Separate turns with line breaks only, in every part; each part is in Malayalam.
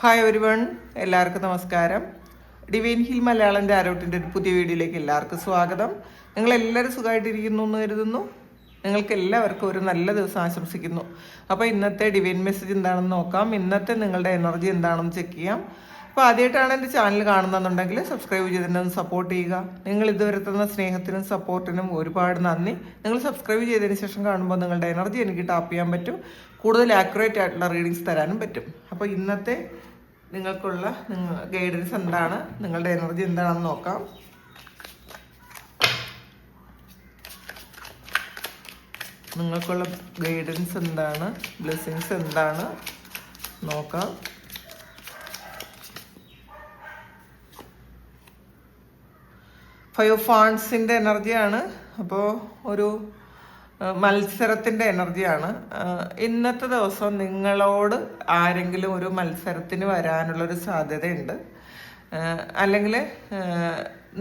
ഹായ് എവരിവൺ, എല്ലാവർക്കും നമസ്കാരം. ഡിവൈൻ ഹിൽ മലയാളം ടാരോട്ടിൻ്റെ ഒരു പുതിയ വീഡിയോയിലേക്ക് എല്ലാവർക്കും സ്വാഗതം. നിങ്ങളെല്ലാവരും സുഖമായിട്ടിരിക്കുന്നു എന്ന് കരുതുന്നു. നിങ്ങൾക്ക് എല്ലാവർക്കും ഒരു നല്ല ദിവസം ആശംസിക്കുന്നു. അപ്പോൾ ഇന്നത്തെ ഡിവൈൻ മെസ്സേജ് എന്താണെന്ന് നോക്കാം. ഇന്നത്തെ നിങ്ങളുടെ എനർജി എന്താണെന്ന് ചെക്ക് ചെയ്യാം. അപ്പോൾ ആദ്യമായിട്ടാണ് എൻ്റെ ചാനൽ കാണുന്നതെന്നുണ്ടെങ്കിൽ സബ്സ്ക്രൈബ് ചെയ്തിട്ടൊന്ന് സപ്പോർട്ട് ചെയ്യുക. നിങ്ങൾ ഇതുവരെ തന്ന സ്നേഹത്തിനും സപ്പോർട്ടിനും ഒരുപാട് നന്ദി. നിങ്ങൾ സബ്സ്ക്രൈബ് ചെയ്തതിന് ശേഷം കാണുമ്പോൾ നിങ്ങളുടെ എനർജി എനിക്ക് ടാപ്പ് ചെയ്യാൻ പറ്റും, കൂടുതൽ ആക്യുറേറ്റ് ആയിട്ടുള്ള റീഡിങ്സ് തരാനും പറ്റും. അപ്പോൾ ഇന്നത്തെ നിങ്ങൾക്കുള്ള ഗൈഡൻസ് എന്താണ്, നിങ്ങളുടെ എനർജി എന്താണെന്ന് നോക്കാം. നിങ്ങൾക്കുള്ള ഗൈഡൻസ് എന്താണ്, ബ്ലെസ്സിങ്സ് എന്താണ് നോക്കാം. ഫൈവ് ഓഫ് വാണ്ട്സിൻ്റെ എനർജിയാണ്. അപ്പോൾ ഒരു മത്സരത്തിൻ്റെ എനർജിയാണ്. ഇന്നത്തെ ദിവസം നിങ്ങളോട് ആരെങ്കിലും ഒരു മത്സരത്തിന് വരാനുള്ളൊരു സാധ്യതയുണ്ട്. അല്ലെങ്കിൽ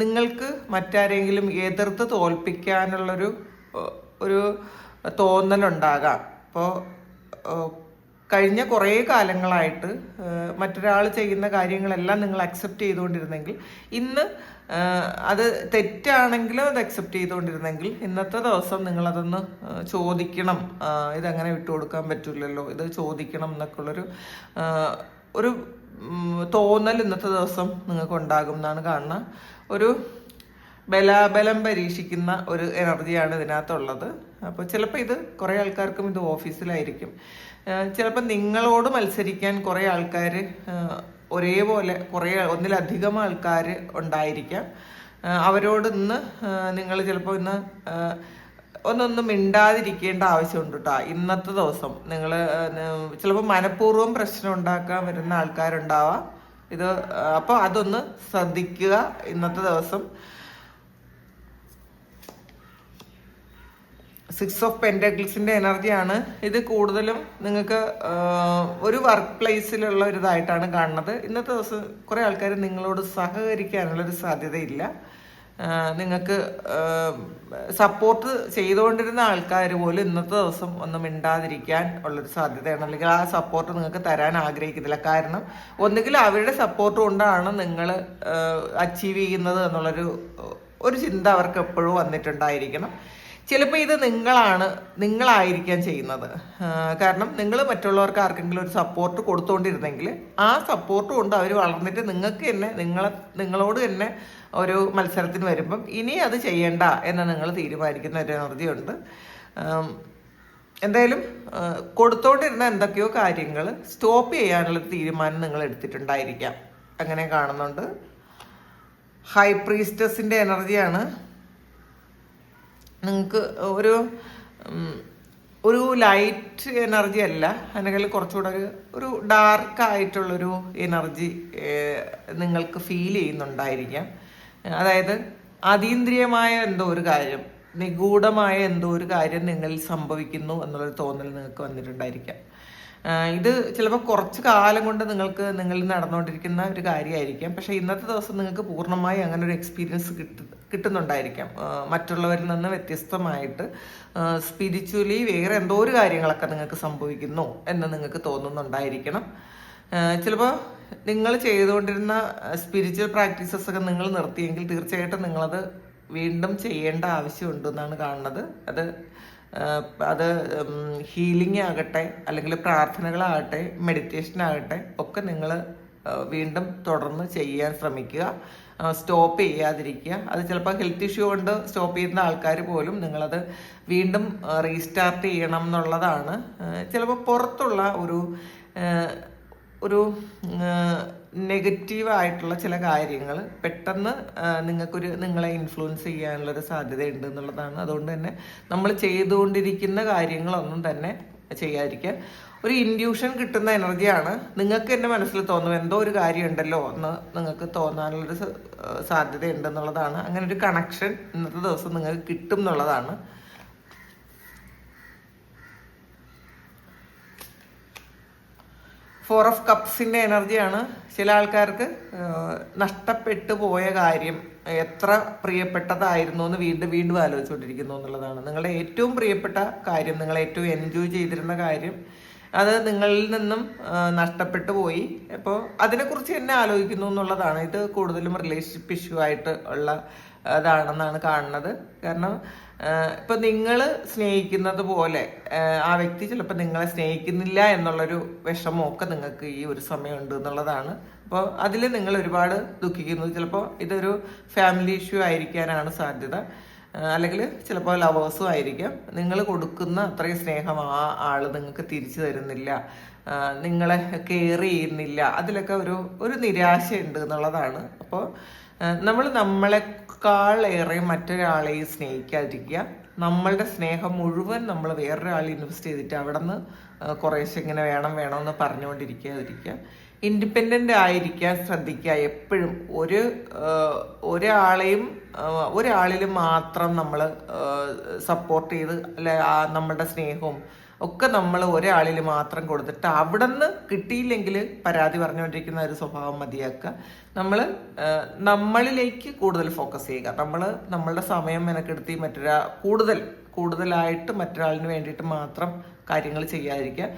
നിങ്ങൾക്ക് മറ്റാരെങ്കിലും എതിർത്ത് തോൽപ്പിക്കാനുള്ളൊരു ഒരു തോന്നലുണ്ടാകാം. അപ്പോൾ കഴിഞ്ഞ കുറേ കാലങ്ങളായിട്ട് മറ്റൊരാൾ ചെയ്യുന്ന കാര്യങ്ങളെല്ലാം നിങ്ങൾ അക്സെപ്റ്റ് ചെയ്തുകൊണ്ടിരുന്നെങ്കിൽ, ഇന്ന് അത് തെറ്റാണെങ്കിലും അത് അക്സെപ്റ്റ് ചെയ്തുകൊണ്ടിരുന്നെങ്കിൽ, ഇന്നത്തെ ദിവസം നിങ്ങളതൊന്ന് ചോദിക്കണം. ഇതങ്ങനെ വിട്ടുകൊടുക്കാൻ പറ്റില്ലല്ലോ, ഇത് ചോദിക്കണം എന്നൊക്കെയുള്ളൊരു ഒരു തോന്നൽ ഇന്നത്തെ ദിവസം നിങ്ങൾക്ക് ഉണ്ടാകും എന്നാണ് കാണുന്നത്. ഒരു ബലാബലം പരീക്ഷിക്കുന്ന ഒരു എനർജിയാണ് ഇതിനകത്തുള്ളത്. അപ്പോൾ ചിലപ്പോൾ ഇത് കുറേ ആൾക്കാർക്കും ഇത് ഓഫീസിലായിരിക്കും. ചിലപ്പോൾ നിങ്ങളോട് മത്സരിക്കാൻ കുറേ ആൾക്കാർ ഒരേപോലെ ഒന്നിലധികം ആൾക്കാർ ഉണ്ടായിരിക്കാം. അവരോട് ഇന്ന് നിങ്ങൾ ചിലപ്പോൾ ഇന്ന് ഒന്നൊന്നും മിണ്ടാതിരിക്കേണ്ട ആവശ്യമുണ്ട് കേട്ടോ. ഇന്നത്തെ ദിവസം നിങ്ങൾ ചിലപ്പോൾ മനഃപൂർവ്വം പ്രശ്നം ഉണ്ടാക്കാൻ വരുന്ന ആൾക്കാരുണ്ടാവാം. ഇത് അപ്പോൾ അതൊന്ന് ശ്രദ്ധിക്കുക ഇന്നത്തെ ദിവസം. 6 ഓഫ് പെൻറ്റക്കിൾസിൻ്റെ എനർജിയാണ് ഇത്. കൂടുതലും നിങ്ങൾക്ക് ഒരു വർക്ക് പ്ലേസിലുള്ള ഒരു ഇതായിട്ടാണ് കാണുന്നത്. ഇന്നത്തെ ദിവസം കുറേ ആൾക്കാർ നിങ്ങളോട് സഹകരിക്കാനുള്ളൊരു സാധ്യതയില്ല. നിങ്ങൾക്ക് സപ്പോർട്ട് ചെയ്തുകൊണ്ടിരുന്ന ആൾക്കാർ പോലും ഇന്നത്തെ ദിവസം ഒന്നും മിണ്ടാതിരിക്കാൻ ഉള്ളൊരു സാധ്യതയാണ്. അല്ലെങ്കിൽ ആ സപ്പോർട്ട് നിങ്ങൾക്ക് തരാൻ ആഗ്രഹിക്കുന്നില്ല. കാരണം ഒന്നുകിൽ അവരുടെ സപ്പോർട്ട് കൊണ്ടാണ് നിങ്ങൾ അച്ചീവ് ചെയ്യുന്നത് എന്നുള്ളൊരു ചിന്ത അവർക്ക് എപ്പോഴും വന്നിട്ടുണ്ടായിരിക്കണം. ചിലപ്പോൾ ഇത് നിങ്ങളായിരിക്കാം ചെയ്യുന്നത്. കാരണം നിങ്ങൾ മറ്റുള്ളവർക്ക് ആർക്കെങ്കിലും ഒരു സപ്പോർട്ട് കൊടുത്തുകൊണ്ടിരുന്നെങ്കിൽ ആ സപ്പോർട്ട് കൊണ്ട് അവർ വളർന്നിട്ട് നിങ്ങൾക്ക് തന്നെ നിങ്ങളോട് തന്നെ ഒരു മത്സരത്തിന് വരുമ്പം ഇനി അത് ചെയ്യേണ്ട എന്ന് നിങ്ങൾ തീരുമാനിക്കുന്ന ഒരു എനർജി ഉണ്ട്. എന്തായാലും കൊടുത്തോണ്ടിരുന്ന എന്തൊക്കെയോ കാര്യങ്ങൾ സ്റ്റോപ്പ് ചെയ്യാനുള്ള തീരുമാനം നിങ്ങൾ എടുത്തിട്ടുണ്ടായിരിക്കാം, അങ്ങനെ കാണുന്നുണ്ട്. ഹൈ പ്രീസ്റ്റസിൻ്റെ എനർജിയാണ്. നിങ്ങൾക്ക് ഒരു ലൈറ്റ് എനർജി അല്ല, അല്ലെങ്കിൽ കുറച്ചുകൂടെ ഒരു ഡാർക്കായിട്ടുള്ളൊരു എനർജി നിങ്ങൾക്ക് ഫീൽ ചെയ്യുന്നുണ്ടായിരിക്കാം. അതായത് അതീന്ദ്രിയമായ എന്തോ ഒരു കാര്യം, നിഗൂഢമായ എന്തോ ഒരു കാര്യം നിങ്ങളിൽ സംഭവിക്കുന്നു എന്നുള്ളൊരു തോന്നൽ നിങ്ങൾക്ക് വന്നിട്ടുണ്ടായിരിക്കാം. ഇത് ചിലപ്പോൾ കുറച്ച് കാലം കൊണ്ട് നിങ്ങളിൽ നടന്നുകൊണ്ടിരിക്കുന്ന ഒരു കാര്യമായിരിക്കാം. പക്ഷേ ഇന്നത്തെ ദിവസം നിങ്ങൾക്ക് പൂർണ്ണമായി അങ്ങനെ ഒരു എക്സ്പീരിയൻസ് കിട്ടുന്നുണ്ടായിരിക്കാം. മറ്റുള്ളവരിൽ നിന്ന് വ്യത്യസ്തമായിട്ട് സ്പിരിച്വലി വേറെ എന്തോ ഒരു കാര്യങ്ങളൊക്കെ നിങ്ങൾക്ക് സംഭവിക്കുന്നു എന്ന് നിങ്ങൾക്ക് തോന്നുന്നുണ്ടായിരിക്കണം. ചിലപ്പോൾ നിങ്ങൾ ചെയ്തുകൊണ്ടിരുന്ന സ്പിരിച്വൽ പ്രാക്ടീസസ് ഒക്കെ നിങ്ങൾ നിർത്തിയെങ്കിൽ തീർച്ചയായിട്ടും നിങ്ങളത് വീണ്ടും ചെയ്യേണ്ട ആവശ്യമുണ്ടെന്നാണ് കാണുന്നത്. അത് ഹീലിംഗ് ആകട്ടെ, അല്ലെങ്കിൽ പ്രാർത്ഥനകളാകട്ടെ, മെഡിറ്റേഷൻ ആകട്ടെ, ഒക്കെ നിങ്ങൾ വീണ്ടും തുടർന്ന് ചെയ്യാൻ ശ്രമിക്കുക. സ്റ്റോപ്പ് ചെയ്യാതിരിക്കുക. അത് ചിലപ്പോൾ ഹെൽത്ത് ഇഷ്യൂ കൊണ്ട് സ്റ്റോപ്പ് ചെയ്യുന്ന ആൾക്കാർ പോലും നിങ്ങളത് വീണ്ടും റീസ്റ്റാർട്ട് ചെയ്യണം എന്നുള്ളതാണ്. ചിലപ്പോൾ പുറത്തുള്ള ഒരു നെഗറ്റീവായിട്ടുള്ള ചില കാര്യങ്ങൾ പെട്ടെന്ന് നിങ്ങളെ ഇൻഫ്ലുവൻസ് ചെയ്യാനുള്ളൊരു സാധ്യതയുണ്ട് എന്നുള്ളതാണ്. അതുകൊണ്ട് തന്നെ നമ്മൾ ചെയ്തുകൊണ്ടിരിക്കുന്ന കാര്യങ്ങളൊന്നും തന്നെ ചെയ്യാതിരിക്കുക. ഒരു ഇൻഡ്യൂഷൻ കിട്ടുന്ന എനർജിയാണ്. നിങ്ങൾക്ക് എൻ്റെ മനസ്സിൽ തോന്നും എന്തോ ഒരു കാര്യം ഉണ്ടല്ലോ എന്ന് നിങ്ങൾക്ക് തോന്നാനുള്ളൊരു സാധ്യത ഉണ്ടെന്നുള്ളതാണ്. അങ്ങനെ ഒരു കണക്ഷൻ ഇന്നത്തെ ദിവസം നിങ്ങൾക്ക് കിട്ടും എന്നുള്ളതാണ്. ഫോർ ഓഫ് കപ്സിൻ്റെ എനർജിയാണ്. ചില ആൾക്കാർക്ക് നഷ്ടപ്പെട്ടു പോയ കാര്യം എത്ര പ്രിയപ്പെട്ടതായിരുന്നു എന്ന് വീണ്ടും വീണ്ടും ആലോചിച്ചുകൊണ്ടിരിക്കുന്നു എന്നുള്ളതാണ്. നിങ്ങളുടെ ഏറ്റവും പ്രിയപ്പെട്ട കാര്യം, നിങ്ങൾ ഏറ്റവും എൻജോയ് ചെയ്തിരുന്ന കാര്യം അത് നിങ്ങളിൽ നിന്നും നഷ്ടപ്പെട്ടു പോയി. അപ്പോൾ അതിനെക്കുറിച്ച് തന്നെ ആലോചിക്കുന്നു എന്നുള്ളതാണ്. ഇത് കൂടുതലും റിലേഷൻഷിപ്പ് ഇഷ്യൂ ആയിട്ട് ഉള്ള അതാണെന്നാണ് കാണുന്നത്. കാരണം ഇപ്പം നിങ്ങൾ സ്നേഹിക്കുന്നത് പോലെ ആ വ്യക്തി ചിലപ്പോൾ നിങ്ങളെ സ്നേഹിക്കുന്നില്ല എന്നുള്ളൊരു വിഷമമൊക്കെ നിങ്ങൾക്ക് ഈ ഒരു സമയമുണ്ട് എന്നുള്ളതാണ്. അപ്പോൾ അതിൽ നിങ്ങൾ ഒരുപാട് ദുഃഖിക്കുന്നു. ചിലപ്പോൾ ഇതൊരു ഫാമിലി ഇഷ്യൂ ആയിരിക്കാനാണ് സാധ്യത. അല്ലെങ്കിൽ ചിലപ്പോൾ ലവേഴ്സും ആയിരിക്കാം. നിങ്ങൾ കൊടുക്കുന്ന അത്രയും സ്നേഹം ആ ആള് നിങ്ങൾക്ക് തിരിച്ചു തരുന്നില്ല, നിങ്ങളെ കെയർ ചെയ്യുന്നില്ല, അതിലൊക്കെ ഒരു നിരാശയുണ്ട് എന്നുള്ളതാണ്. അപ്പോൾ നമ്മൾ നമ്മളെക്കാളേറെ മറ്റൊരാളെയും സ്നേഹിക്കാതിരിക്കുക. നമ്മളുടെ സ്നേഹം മുഴുവൻ നമ്മൾ വേറൊരാളെ ഇൻവെസ്റ്റ് ചെയ്തിട്ട് അവിടെ നിന്ന് കുറേശ്ശെ ഇങ്ങനെ വേണമെന്ന് പറഞ്ഞുകൊണ്ടിരിക്കാതിരിക്കുക. ഇൻഡിപെൻഡൻ്റ് ആയിരിക്കാൻ ശ്രദ്ധിക്കുക. എപ്പോഴും ഒരാളിൽ മാത്രം നമ്മൾ സപ്പോർട്ട് ചെയ്ത് അല്ലെ നമ്മളുടെ സ്നേഹവും ഒക്കെ നമ്മൾ ഒരാളിൽ മാത്രം കൊടുത്തിട്ട് അവിടെ നിന്ന് കിട്ടിയില്ലെങ്കിൽ പരാതി പറഞ്ഞുകൊണ്ടിരിക്കുന്ന ഒരു സ്വഭാവം മതിയാക്കുക. നമ്മൾ നമ്മളിലേക്ക് കൂടുതൽ ഫോക്കസ് ചെയ്യുക. നമ്മളുടെ സമയം മെനക്കെടുത്തി കൂടുതലായിട്ട് മറ്റൊരാളിന് വേണ്ടിയിട്ട് മാത്രം കാര്യങ്ങൾ ചെയ്യാതിരിക്കുക.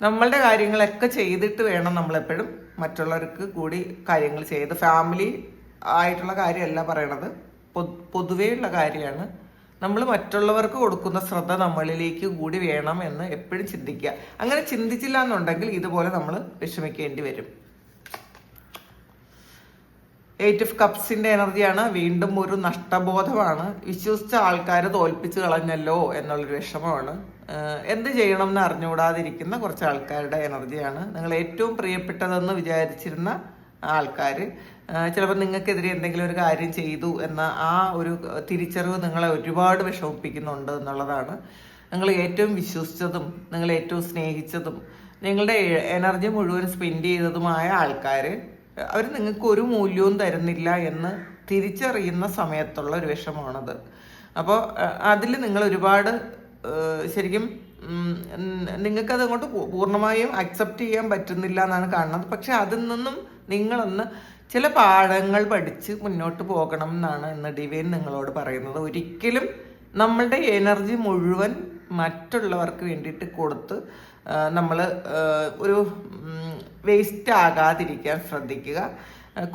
നമ്മളുടെ കാര്യങ്ങളൊക്കെ ചെയ്തിട്ട് വേണം നമ്മളെപ്പോഴും മറ്റുള്ളവർക്ക് കൂടി കാര്യങ്ങൾ ചെയ്ത്, ഫാമിലി ആയിട്ടുള്ള കാര്യമല്ല പറയണത്, പൊതുവെയുള്ള കാര്യമാണ്. നമ്മൾ മറ്റുള്ളവർക്ക് കൊടുക്കുന്ന ശ്രദ്ധ നമ്മളിലേക്ക് കൂടി വേണം എന്ന് എപ്പോഴും ചിന്തിക്കുക. അങ്ങനെ ചിന്തിച്ചില്ല എന്നുണ്ടെങ്കിൽ ഇതുപോലെ നമ്മൾ വിഷമിക്കേണ്ടി വരും. 8 of കപ്സിന്റെ എനർജിയാണ്. വീണ്ടും ഒരു നഷ്ടബോധമാണ്. വിശ്വസിച്ച ആൾക്കാർ തോൽപ്പിച്ച് കളഞ്ഞല്ലോ എന്നുള്ളൊരു വിഷമമാണ്. എന്ത് ചെയ്യണം എന്ന് അറിഞ്ഞുകൂടാതിരിക്കുന്ന കുറച്ച് ആൾക്കാരുടെ എനർജിയാണ്. നിങ്ങൾ ഏറ്റവും പ്രിയപ്പെട്ടതെന്ന് വിചാരിച്ചിരുന്ന ആൾക്കാർ ചിലപ്പോൾ നിങ്ങൾക്കെതിരെ എന്തെങ്കിലും ഒരു കാര്യം ചെയ്തു എന്ന ആ ഒരു തിരിച്ചറിവ് നിങ്ങളെ ഒരുപാട് വിഷമിപ്പിക്കുന്നുണ്ട് എന്നുള്ളതാണ്. നിങ്ങൾ ഏറ്റവും വിശ്വസിച്ചതും നിങ്ങൾ ഏറ്റവും സ്നേഹിച്ചതും നിങ്ങളുടെ എനർജി മുഴുവൻ സ്പെൻഡ് ചെയ്തതുമായ ആൾക്കാർ അവർ നിങ്ങൾക്ക് ഒരു മൂല്യവും തരുന്നില്ല എന്ന് തിരിച്ചറിയുന്ന സമയത്തുള്ള ഒരു വിഷമമാണത്. അപ്പോൾ അതിൽ നിങ്ങൾ ഒരുപാട് ശരിക്കും നിങ്ങൾക്കത് അങ്ങോട്ട് പൂർണ്ണമായും അക്സെപ്റ്റ് ചെയ്യാൻ പറ്റുന്നില്ല എന്നാണ് കാണുന്നത്. പക്ഷെ അതിൽ നിന്നും നിങ്ങളൊന്ന് ചില പാഠങ്ങൾ പഠിച്ച് മുന്നോട്ട് പോകണം എന്നാണ് ഇന്ന് ഡിവൈൻ നിങ്ങളോട് പറയുന്നത്. ഒരിക്കലും നമ്മളുടെ എനർജി മുഴുവൻ മറ്റുള്ളവർക്ക് വേണ്ടിയിട്ട് കൊടുത്ത് നമ്മൾ ഒരു വേസ്റ്റ് ആകാതിരിക്കാൻ ശ്രദ്ധിക്കുക.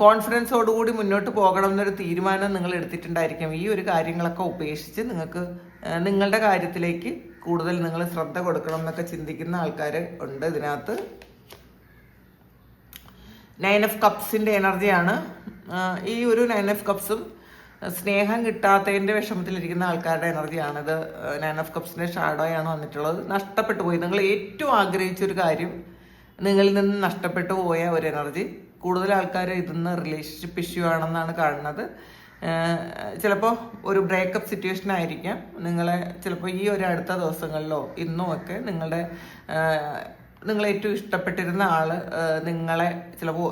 കോൺഫിഡൻസോടുകൂടി മുന്നോട്ട് പോകണം എന്നൊരു തീരുമാനം നിങ്ങൾ എടുത്തിട്ടുണ്ടായിരിക്കും. ഈ ഒരു കാര്യങ്ങളൊക്കെ ഉപേക്ഷിച്ച് നിങ്ങൾക്ക് നിങ്ങളുടെ കാര്യത്തിലേക്ക് കൂടുതൽ നിങ്ങൾ ശ്രദ്ധ കൊടുക്കണം എന്നൊക്കെ ചിന്തിക്കുന്ന ആൾക്കാർ ഉണ്ട് ഇതിനകത്ത്. 9 of കപ്സിന്റെ എനർജിയാണ്. ഈ ഒരു 9 of കപ്സും സ്നേഹം കിട്ടാത്തതിൻ്റെ വിഷമത്തിലിരിക്കുന്ന ആൾക്കാരുടെ എനർജിയാണിത്. 9 of കപ്സിന്റെ ഷാഡോയാണ് വന്നിട്ടുള്ളത്. നഷ്ടപ്പെട്ടു പോയി, നിങ്ങൾ ഏറ്റവും ആഗ്രഹിച്ചൊരു കാര്യം നിങ്ങളിൽ നിന്ന് നഷ്ടപ്പെട്ടു പോയ ഒരു എനർജി. കൂടുതൽ ആൾക്കാർ ഇതിന്ന് റിലേഷൻഷിപ്പ് ഇഷ്യൂ ആണെന്നാണ് കാണുന്നത്. ചിലപ്പോൾ ഒരു ബ്രേക്കപ്പ് സിറ്റുവേഷൻ ആയിരിക്കാം. നിങ്ങളെ ചിലപ്പോൾ ഈ ഒരു അടുത്ത ദിവസങ്ങളിലോ ഇന്നോ ഒക്കെ നിങ്ങളെ ഏറ്റവും ഇഷ്ടപ്പെട്ടിരുന്ന ആള് നിങ്ങളെ ചിലപ്പോൾ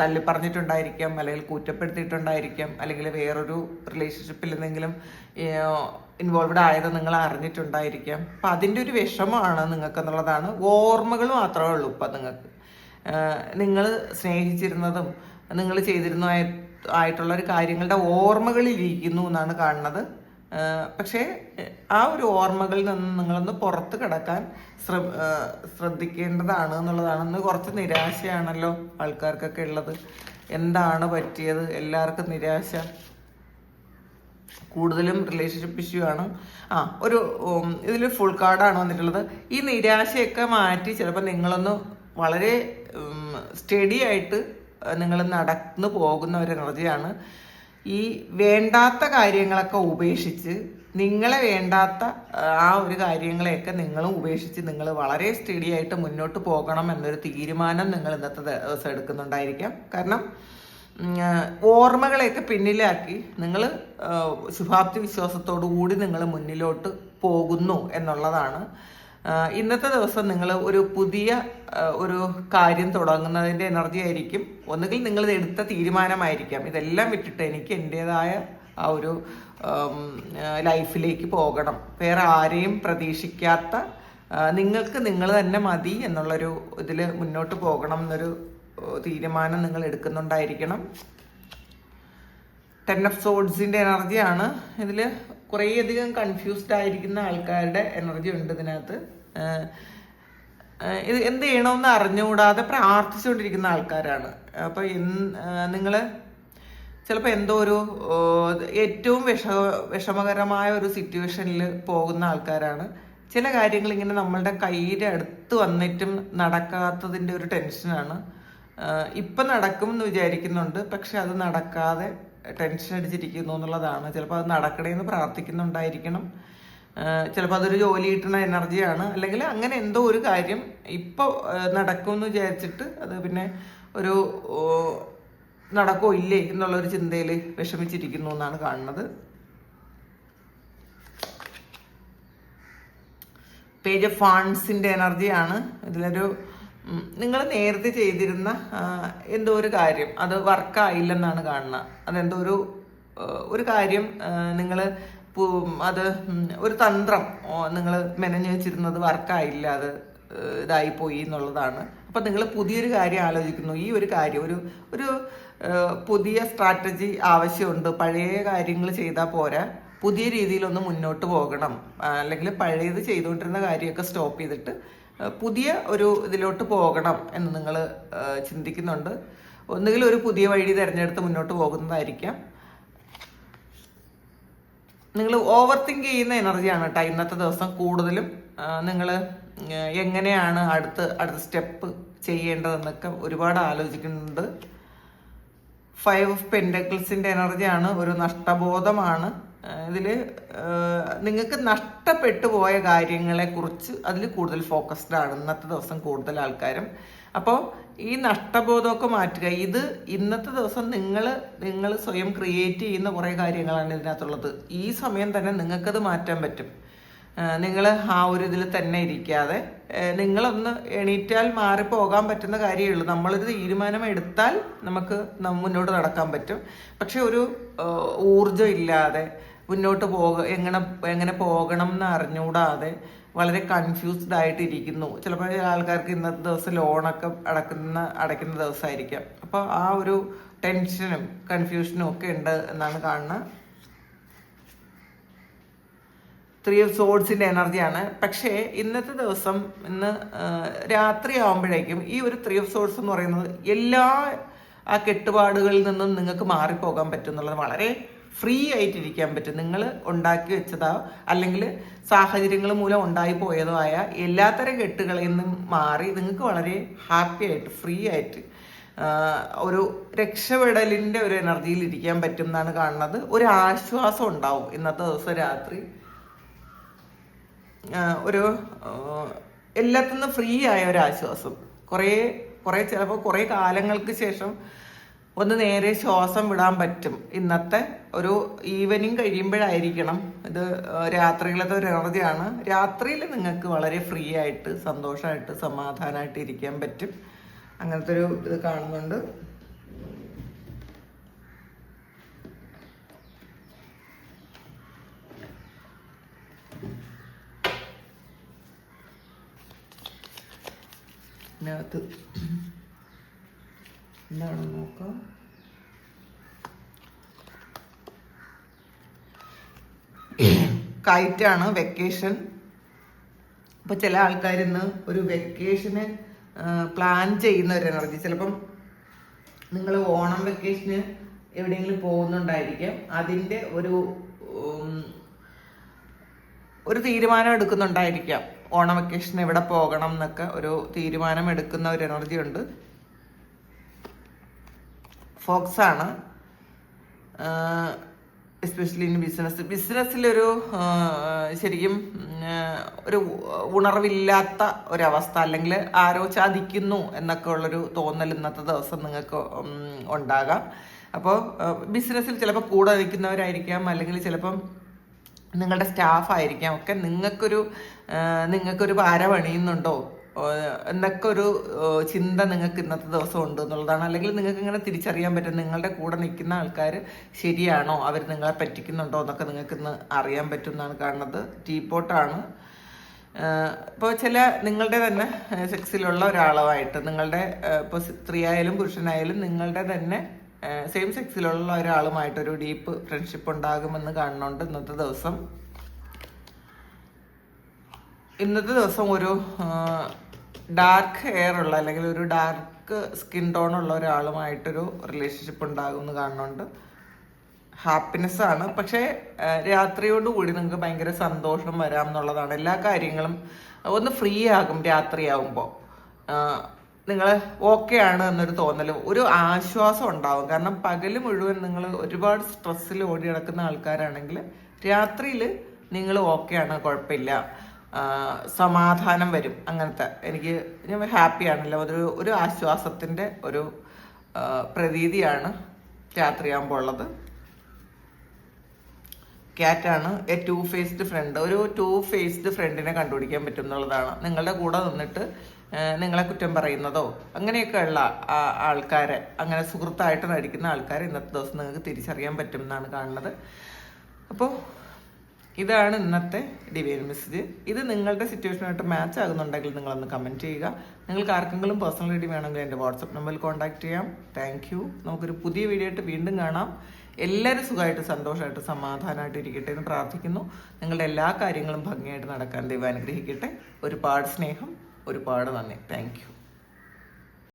തള്ളിപ്പറഞ്ഞിട്ടുണ്ടായിരിക്കാം, അല്ലെങ്കിൽ കുറ്റപ്പെടുത്തിയിട്ടുണ്ടായിരിക്കാം, അല്ലെങ്കിൽ വേറൊരു റിലേഷൻഷിപ്പിൽ എന്തെങ്കിലും ഇൻവോൾവ്ഡ് ആയത് നിങ്ങൾ അറിഞ്ഞിട്ടുണ്ടായിരിക്കാം. അപ്പം അതിൻ്റെ ഒരു വിഷമമാണ് നിങ്ങൾക്ക് എന്നുള്ളതാണ്. ഓർമ്മകൾ മാത്രമേ ഉള്ളൂ ഇപ്പം നിങ്ങൾക്ക്. നിങ്ങൾ സ്നേഹിച്ചിരുന്നതും നിങ്ങൾ ആയിട്ടുള്ള ഒരു കാര്യങ്ങളുടെ ഓർമ്മകളിലിരിക്കുന്നു എന്നാണ് കാണുന്നത്. പക്ഷേ ആ ഒരു ഓർമ്മകളിൽ നിന്ന് നിങ്ങളൊന്ന് പുറത്ത് കിടക്കാൻ ശ്രദ്ധിക്കേണ്ടതാണ് എന്നുള്ളതാണ്. ഇന്ന് കുറച്ച് നിരാശയാണല്ലോ ആൾക്കാർക്കൊക്കെ ഉള്ളത്. എന്താണ് പറ്റിയത്? എല്ലാവർക്കും നിരാശ, കൂടുതലും റിലേഷൻഷിപ്പ് ഇഷ്യൂ ആണ്. ഇതിൽ ഫുൾ കാർഡാണ് വന്നിട്ടുള്ളത്. ഈ നിരാശയൊക്കെ മാറ്റി ചിലപ്പോൾ നിങ്ങളൊന്ന് വളരെ സ്റ്റഡി ആയിട്ട് നിങ്ങൾ നടന്നു പോകുന്ന ഒരു എനർജിയാണ്. ഈ വേണ്ടാത്ത കാര്യങ്ങളൊക്കെ ഉപേക്ഷിച്ച്, നിങ്ങളെ വേണ്ടാത്ത ആ ഒരു കാര്യങ്ങളെയൊക്കെ നിങ്ങളും ഉപേക്ഷിച്ച് നിങ്ങൾ വളരെ സ്റ്റഡി ആയിട്ട് മുന്നോട്ട് പോകണം എന്നൊരു തീരുമാനം നിങ്ങൾ ഇന്നത്തെ ദിവസം എടുക്കുന്നുണ്ടായിരിക്കാം. കാരണം ഓർമ്മകളെയൊക്കെ പിന്നിലാക്കി നിങ്ങൾ ശുഭാപ്തി വിശ്വാസത്തോടു കൂടി നിങ്ങൾ മുന്നിലോട്ട് പോകുന്നു എന്നുള്ളതാണ്. ഇന്നത്തെ ദിവസം നിങ്ങൾ ഒരു പുതിയ ഒരു കാര്യം തുടങ്ങുന്നതിൻ്റെ എനർജി ആയിരിക്കും. ഒന്നുകിൽ നിങ്ങൾ എടുത്ത തീരുമാനമായിരിക്കാം, ഇതെല്ലാം വിട്ടിട്ട് എനിക്ക് എൻ്റേതായ ആ ഒരു ലൈഫിലേക്ക് പോകണം, വേറെ ആരെയും പ്രതീക്ഷിക്കാത്ത നിങ്ങൾക്ക് നിങ്ങൾ തന്നെ മതി എന്നുള്ളൊരു ഇതിൽ മുന്നോട്ട് പോകണം എന്നൊരു തീരുമാനം നിങ്ങൾ എടുക്കുന്നുണ്ടായിരിക്കണം. 10 of സോഡ്സിൻ്റെ എനർജിയാണ്. ഇതിൽ കുറേയധികം കൺഫ്യൂസ്ഡ് ആയിരിക്കുന്ന ആൾക്കാരുടെ എനർജി ഉണ്ട് ഇതിനകത്ത്. ഇത് എന്ത് ചെയ്യണമെന്ന് അറിഞ്ഞുകൂടാതെ പ്രാർത്ഥിച്ചുകൊണ്ടിരിക്കുന്ന ആൾക്കാരാണ്. അപ്പോൾ നിങ്ങൾ ചിലപ്പോൾ എന്തോ ഒരു ഏറ്റവും വിഷമകരമായ ഒരു സിറ്റുവേഷനിൽ പോകുന്ന ആൾക്കാരാണ്. ചില കാര്യങ്ങൾ ഇങ്ങനെ നമ്മളുടെ കയ്യിൻ്റെ അടുത്ത് വന്നിട്ടും നടക്കാത്തതിൻ്റെ ഒരു ടെൻഷനാണ്. ഇപ്പം നടക്കും എന്ന് വിചാരിക്കുന്നുണ്ട്, പക്ഷെ അത് നടക്കാതെ ടെൻഷൻ അടിച്ചിരിക്കുന്നു എന്നുള്ളതാണ്. ചിലപ്പോൾ അത് നടക്കണേന്ന് പ്രാർത്ഥിക്കുന്നുണ്ടായിരിക്കണം, ചിലപ്പോൾ അതൊരു ജോലി കിട്ടുന്ന എനർജിയാണ്, അല്ലെങ്കിൽ അങ്ങനെ എന്തോ ഒരു കാര്യം ഇപ്പോൾ നടക്കുമെന്ന് വിചാരിച്ചിട്ട് അത് പിന്നെ ഒരു നടക്കോ ഇല്ലേ എന്നുള്ളൊരു ചിന്തയിൽ വിഷമിച്ചിരിക്കുന്നു എന്നാണ് കാണുന്നത്. പേജ് ഓഫ് ഫണ്ട്സിൻ്റെ എനർജിയാണ്. ഇതിലൊരു നിങ്ങൾ നേരത്തെ ചെയ്തിരുന്ന എന്തോ ഒരു കാര്യം അത് വർക്കായില്ലെന്നാണ് കാണുന്നത്. അതെന്തോ ഒരു കാര്യം നിങ്ങൾ അത് ഒരു തന്ത്രം നിങ്ങൾ മെനഞ്ഞു വെച്ചിരുന്നത് വർക്കായില്ല, അത് ഇതായിപ്പോയി എന്നുള്ളതാണ്. അപ്പം നിങ്ങൾ പുതിയൊരു കാര്യം ആലോചിക്കുന്നു. ഈ ഒരു കാര്യം ഒരു പുതിയ സ്ട്രാറ്റജി ആവശ്യമുണ്ട്. പഴയ കാര്യങ്ങൾ ചെയ്താൽ പോരാ, പുതിയ രീതിയിലൊന്ന് മുന്നോട്ട് പോകണം, അല്ലെങ്കിൽ പഴയത് ചെയ്തുകൊണ്ടിരുന്ന കാര്യമൊക്കെ സ്റ്റോപ്പ് ചെയ്തിട്ട് പുതിയ ഒരു ഇതിലോട്ട് പോകണം എന്ന് നിങ്ങൾ ചിന്തിക്കുന്നുണ്ട്. ഒന്നുകിൽ ഒരു പുതിയ വഴി തിരഞ്ഞെടുത്ത് മുന്നോട്ട് പോകുന്നതായിരിക്കാം. നിങ്ങൾ ഓവർ തിങ്ക് ചെയ്യുന്ന എനർജിയാണ് കേട്ടോ ഇന്നത്തെ ദിവസം. കൂടുതലും നിങ്ങൾ എങ്ങനെയാണ് അടുത്ത സ്റ്റെപ്പ് ചെയ്യേണ്ടതെന്നൊക്കെ ഒരുപാട് ആലോചിക്കുന്നുണ്ട്. 5 ഓഫ് പെൻറ്റക്കിൾസിൻ്റെ എനർജിയാണ്. ഒരു നഷ്ടബോധമാണ് ഇതിൽ. നിങ്ങൾക്ക് നഷ്ടപ്പെട്ടു പോയ കാര്യങ്ങളെക്കുറിച്ച് അതിൽ കൂടുതൽ ഫോക്കസ്ഡ് ആണ് ഇന്നത്തെ ദിവസം കൂടുതൽ ആൾക്കാരും. അപ്പോൾ ഈ നഷ്ടബോധമൊക്കെ മാറ്റുക. ഇത് ഇന്നത്തെ ദിവസം നിങ്ങൾ സ്വയം ക്രിയേറ്റ് ചെയ്യുന്ന കുറേ കാര്യങ്ങളാണ് ഇതിനകത്തുള്ളത്. ഈ സമയം തന്നെ നിങ്ങൾക്കത് മാറ്റാൻ പറ്റും. നിങ്ങൾ ആ ഒരു ഇതിൽ തന്നെ ഇരിക്കാതെ നിങ്ങളൊന്ന് എണീറ്റാൽ മാറിപ്പോകാൻ പറ്റുന്ന കാര്യമേ ഉള്ളൂ. നമ്മളൊരു തീരുമാനം എടുത്താൽ നമുക്ക് മുന്നോട്ട് നടക്കാൻ പറ്റും. പക്ഷെ ഒരു ഊർജം ഇല്ലാതെ മുന്നോട്ട് എങ്ങനെ പോകണം എന്ന് അറിഞ്ഞുകൂടാതെ വളരെ കൺഫ്യൂസ്ഡ് ആയിട്ടിരിക്കുന്നു. ചിലപ്പോൾ ആൾക്കാർക്ക് ഇന്നത്തെ ദിവസം ലോണൊക്കെ അടയ്ക്കുന്ന ദിവസമായിരിക്കാം. അപ്പോൾ ആ ഒരു ടെൻഷനും കൺഫ്യൂഷനും ഒക്കെ ഉണ്ട് എന്നാണ് കാണുന്നത്. 3 ഓഫ് സോഡ്സിൻ്റെ എനർജിയാണ്. പക്ഷേ ഇന്നത്തെ ദിവസം ഇന്ന് രാത്രി ആകുമ്പോഴേക്കും ഈ ഒരു 3 ഓഫ് സോഡ്സ് എന്ന് പറയുന്നത് എല്ലാ ആ കെട്ടുപാടുകളിൽ നിന്നും നിങ്ങൾക്ക് മാറിപ്പോകാൻ പറ്റും എന്നുള്ളത്, വളരെ ഫ്രീ ആയിട്ടിരിക്കാൻ പറ്റും. നിങ്ങൾ ഉണ്ടാക്കി വെച്ചതോ അല്ലെങ്കിൽ സാഹചര്യങ്ങൾ മൂലം ഉണ്ടായി പോയതോ ആയ എല്ലാത്തരം കെട്ടുകളിൽ നിന്നും മാറി നിങ്ങൾക്ക് വളരെ ഹാപ്പി ആയിട്ട് ഫ്രീ ആയിട്ട് ഒരു രക്ഷപ്പെടലിൻ്റെ ഒരു എനർജിയിൽ ഇരിക്കാൻ പറ്റും എന്നാണ് കാണുന്നത്. ഒരു ആശ്വാസം ഉണ്ടാവും ഇന്നത്തെ ദിവസം രാത്രി. ഒരു എല്ലാത്തിൽ നിന്നും ഫ്രീ ആയ ഒരു ആശ്വാസം. ചിലപ്പോൾ കുറേ കാലങ്ങൾക്ക് ശേഷം ഒന്ന് നേരെ ശ്വാസം വിടാൻ പറ്റും. ഇന്നത്തെ ഒരു ഈവനിങ് കഴിയുമ്പോഴായിരിക്കണം. ഇത് രാത്രിയിലത്തെ ഒരു എനർജിയാണ്. രാത്രിയിൽ നിങ്ങൾക്ക് വളരെ ഫ്രീ ആയിട്ട് സന്തോഷമായിട്ട് സമാധാനമായിട്ട് ഇരിക്കാൻ പറ്റും. അങ്ങനത്തെ ഒരു ഇത് കാണുന്നുണ്ട്. ഇതിനകത്ത് എന്താണെന്ന് നോക്കാം. കയറ്റാണ് വെക്കേഷൻ. അപ്പോൾ ചില ആൾക്കാർ ഇന്ന് ഒരു വെക്കേഷന് പ്ലാൻ ചെയ്യുന്ന ഒരു എനർജി. ചിലപ്പം നിങ്ങൾ ഓണം വെക്കേഷന് എവിടെയെങ്കിലും പോകുന്നുണ്ടായിരിക്കാം. അതിൻ്റെ ഒരു തീരുമാനം എടുക്കുന്നുണ്ടായിരിക്കാം. ഓണം വെക്കേഷൻ എവിടെ പോകണം എന്നൊക്കെ ഒരു തീരുമാനം എടുക്കുന്ന ഒരു എനർജി ഉണ്ട്. ഫോക്സാണ്. എസ്പെഷ്യലി ഇൻ ബിസിനസ്സിലൊരു ശരിക്കും ഒരു ഉണർവില്ലാത്ത ഒരവസ്ഥ, അല്ലെങ്കിൽ ആരോ ചതിക്കുന്നു എന്നൊക്കെ ഉള്ളൊരു തോന്നൽ ഇന്നത്തെ ദിവസം നിങ്ങൾക്ക് ഉണ്ടാകാം. അപ്പോൾ ബിസിനസ്സിൽ ചിലപ്പോൾ കൂടെ നിൽക്കുന്നവരായിരിക്കാം, അല്ലെങ്കിൽ ചിലപ്പം നിങ്ങളുടെ സ്റ്റാഫായിരിക്കാം. ഒക്കെ നിങ്ങൾക്കൊരു ഭാരം പണിയുന്നുണ്ടോ എന്നൊക്കെ ഒരു ചിന്ത നിങ്ങൾക്ക് ഇന്നത്തെ ദിവസം ഉണ്ട് എന്നുള്ളതാണ്. അല്ലെങ്കിൽ നിങ്ങൾക്ക് ഇങ്ങനെ തിരിച്ചറിയാൻ പറ്റും നിങ്ങളുടെ കൂടെ നിൽക്കുന്ന ആൾക്കാർ ശരിയാണോ, അവർ നിങ്ങളെ പറ്റിക്കുന്നുണ്ടോ എന്നൊക്കെ നിങ്ങൾക്ക് ഇന്ന് അറിയാൻ പറ്റും എന്നാണ് കാണുന്നത്. ടീപ്പോട്ടാണ്. ഇപ്പോൾ നിങ്ങളുടെ തന്നെ സെക്സിലുള്ള ഒരാളുമായിട്ട്, നിങ്ങളുടെ ഇപ്പോൾ സ്ത്രീ ആയാലും പുരുഷനായാലും നിങ്ങളുടെ തന്നെ സെയിം സെക്സിലുള്ള ഒരാളുമായിട്ടൊരു ഡീപ്പ് ഫ്രണ്ട്ഷിപ്പ് ഉണ്ടാകുമെന്ന് കാണുന്നുണ്ട് ഇന്നത്തെ ദിവസം. ഒരു ഡാർക്ക് ഹെയർ ഉള്ള അല്ലെങ്കിൽ ഒരു ഡാർക്ക് സ്കിൻ ടോൺ ഉള്ള ഒരാളുമായിട്ടൊരു റിലേഷൻഷിപ്പ് ഉണ്ടാകുമെന്ന് കാണുന്നുണ്ട്. ഹാപ്പിനെസ് ആണ്, പക്ഷേ രാത്രിയോടുകൂടി നിങ്ങൾക്ക് ഭയങ്കര സന്തോഷം വരാം എന്നുള്ളതാണ്. എല്ലാ കാര്യങ്ങളും ഒന്ന് ഫ്രീ ആകും രാത്രിയാവുമ്പോൾ. നിങ്ങൾ ഓക്കെ ആണ് എന്നൊരു തോന്നലും ഒരു ആശ്വാസം ഉണ്ടാവും. കാരണം പകല് മുഴുവൻ നിങ്ങൾ ഒരുപാട് സ്ട്രെസ്സിൽ ഓടി നടക്കുന്ന ആൾക്കാരാണെങ്കിൽ രാത്രിയിൽ നിങ്ങൾ ഓക്കെ ആണ്, കുഴപ്പമില്ല, സമാധാനം വരും. അങ്ങനത്തെ ഞാൻ ഹാപ്പിയാണല്ലോ, ഒരു ആശ്വാസത്തിൻ്റെ ഒരു പ്രതീതിയാണ് രാത്രിയാകുമ്പോൾ ഉള്ളത്. ക്യാറ്റാണ് എ ടു ഫേസ്ഡ് ഫ്രണ്ട്. ഒരു ടു ഫേസ്ഡ് ഫ്രണ്ടിനെ കണ്ടുപിടിക്കാൻ പറ്റും എന്നുള്ളതാണ്. നിങ്ങളുടെ കൂടെ നിന്നിട്ട് നിങ്ങളെ കുറ്റം പറയുന്നതോ അങ്ങനെയൊക്കെ ഉള്ള ആൾക്കാരെ, അങ്ങനെ സുഹൃത്തായിട്ട് നടിക്കുന്ന ആൾക്കാരെ ഇന്നത്തെ ദിവസം നിങ്ങൾക്ക് തിരിച്ചറിയാൻ പറ്റും എന്നാണ് കാണുന്നത്. അപ്പോൾ ഇതാണ് ഇന്നത്തെ ഡിവൈൻ മെസ്സേജ്. ഇത് നിങ്ങളുടെ സിറ്റുവേഷനായിട്ട് മാച്ച് ആകുന്നുണ്ടെങ്കിൽ നിങ്ങളൊന്ന് കമൻറ്റ് ചെയ്യുക. നിങ്ങൾക്ക് ആർക്കെങ്കിലും പേഴ്സണൽ റീഡിംഗ് വേണമെങ്കിൽ എൻ്റെ വാട്സപ്പ് നമ്പറിൽ കോൺടാക്ട് ചെയ്യാം. Thank you. നമുക്കൊരു പുതിയ വീഡിയോ ആയിട്ട് വീണ്ടും കാണാം. എല്ലാവരും സുഖമായിട്ട് സന്തോഷമായിട്ട് സമാധാനമായിട്ട് ഇരിക്കട്ടെ എന്ന് പ്രാർത്ഥിക്കുന്നു. നിങ്ങളുടെ എല്ലാ കാര്യങ്ങളും ഭംഗിയായിട്ട് നടക്കാൻ ദൈവം അനുഗ്രഹിക്കട്ടെ. ഒരുപാട് സ്നേഹം, ഒരുപാട് നന്ദി. Thank you.